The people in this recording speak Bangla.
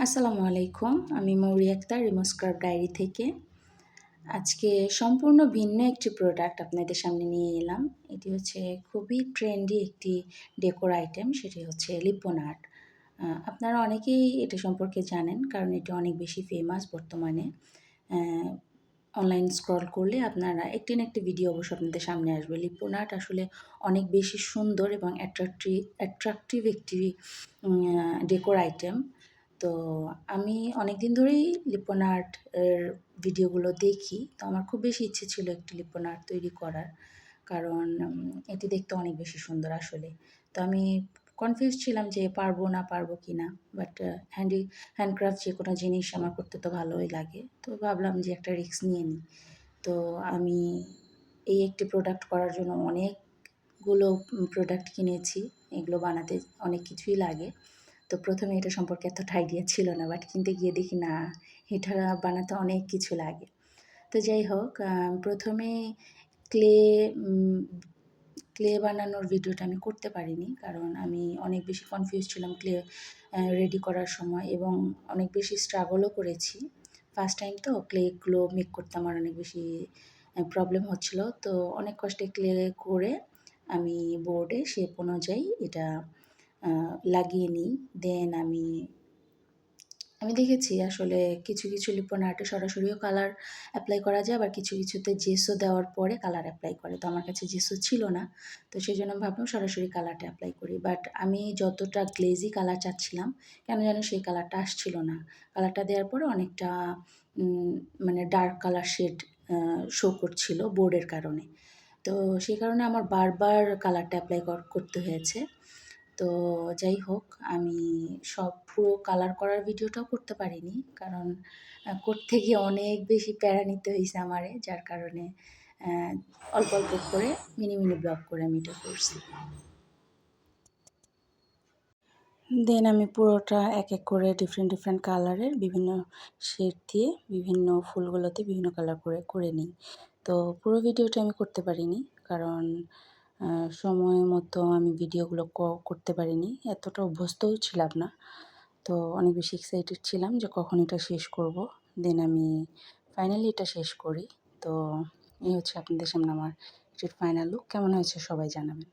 আসসালামু আলাইকুম। আমি মৌরি আক্তার রিমো স্ক্রাব ডায়েরি থেকে। আজকে সম্পূর্ণ ভিন্ন একটি প্রোডাক্ট আপনাদের সামনে নিয়ে এলাম। এটি হচ্ছে খুবই ট্রেন্ডি একটি ডেকোর আইটেম, সেটি হচ্ছে লিপ্পন আর্ট। আপনারা অনেকেই এটা সম্পর্কে জানেন কারণ এটি অনেক বেশি ফেমাস বর্তমানে। অনলাইন স্ক্রল করলে আপনারা একটি না একটি ভিডিও অবশ্য আপনাদের সামনে আসবে। লিপ্পন আর্ট আসলে অনেক বেশি সুন্দর এবং অ্যাট্রাকটিভ একটি ডেকোর আইটেম। তো আমি অনেকদিন ধরেই লিপ্পন আর্ট এর ভিডিওগুলো দেখি। তো আমার খুব বেশি ইচ্ছে ছিল একটি লিপ্পন আর্ট তৈরি করার। কারণ এটি দেখতে অনেক বেশি সুন্দর আসলে। তো আমি কনফিউজ ছিলাম যে পারবো না পারবো কিনা। বাট হ্যান্ডক্রাফট যেকোনো জিনিস আমার করতে তো ভালোই লাগে। তো ভাবলাম যে একটা রিস্ক নিয়ে নিই। তো আমি এই একটি প্রোডাক্ট করার জন্য অনেকগুলো প্রোডাক্ট কিনেছি। এগুলো বানাতে অনেক কিছুই লাগে। তো প্রথমে এটা সম্পর্কে এতটা আইডিয়া ছিল না, বাট কিনতে গিয়ে দেখি না, এটা বানাতে অনেক কিছু লাগে। তো যাই হোক, প্রথমে ক্লে ক্লে বানানোর ভিডিওটা আমি করতে পারিনি, কারণ আমি অনেক বেশি কনফিউজ ছিলাম ক্লে রেডি করার সময় এবং অনেক বেশি স্ট্রাগলও করেছি। ফার্স্ট টাইম তো ক্লেগুলো মেক করতে আমার অনেক বেশি প্রবলেম হচ্ছিল। তো অনেক কষ্টে ক্লে করে আমি বোর্ডে শেপ অনুযায়ী এটা লাগিয়ে নিই। দেন আমি দেখেছি আসলে কিছু লিপ্পন আর্টে সরাসরিও কালার অ্যাপ্লাই করা যায়, আবার কিছুতে জেসো দেওয়ার পরে কালার অ্যাপ্লাই করে। তো আমার কাছে জেসো ছিল না, তো সেই জন্য ভাবলাম সরাসরি কালারটা অ্যাপ্লাই করি। বাট আমি যতটা গ্লেজি কালার চাচ্ছিলাম, কেন যেন সেই কালারটা আসছিল না। কালারটা দেওয়ার পরে অনেকটা মানে ডার্ক কালার শেড শো করছিল বোর্ডের কারণে। তো সেই কারণে আমার বারবার কালারটা অ্যাপ্লাই করতে হয়েছে। তো যাই হোক, আমি পুরো কালার করার ভিডিওটাও করতে পারিনি, কারণ করতে গিয়ে অনেক বেশি প্যারা নিতে হয়েছে আমারে, যার কারণে অল্প অল্প করে মিনি ব্লগ করে আমি এটা করছি। দেন আমি পুরোটা এক এক করে ডিফারেন্ট কালারের বিভিন্ন শেড দিয়ে বিভিন্ন ফুলগুলোতে বিভিন্ন কালার করে নিই। তো পুরো ভিডিওটা আমি করতে পারিনি, কারণ সময় মতো আমি ভিডিওগুলো করতে পারিনি, এতটা অভ্যস্তও ছিলাম না। তো অনেক বেশি এক্সাইটেড ছিলাম যে কখন এটা শেষ করব। দেন আমি ফাইনালি এটা শেষ করি। তো এই হচ্ছে আপনাদের সামনে আমার এটির ফাইনাল লুক। কেমন হয়েছে সবাই জানাবেন।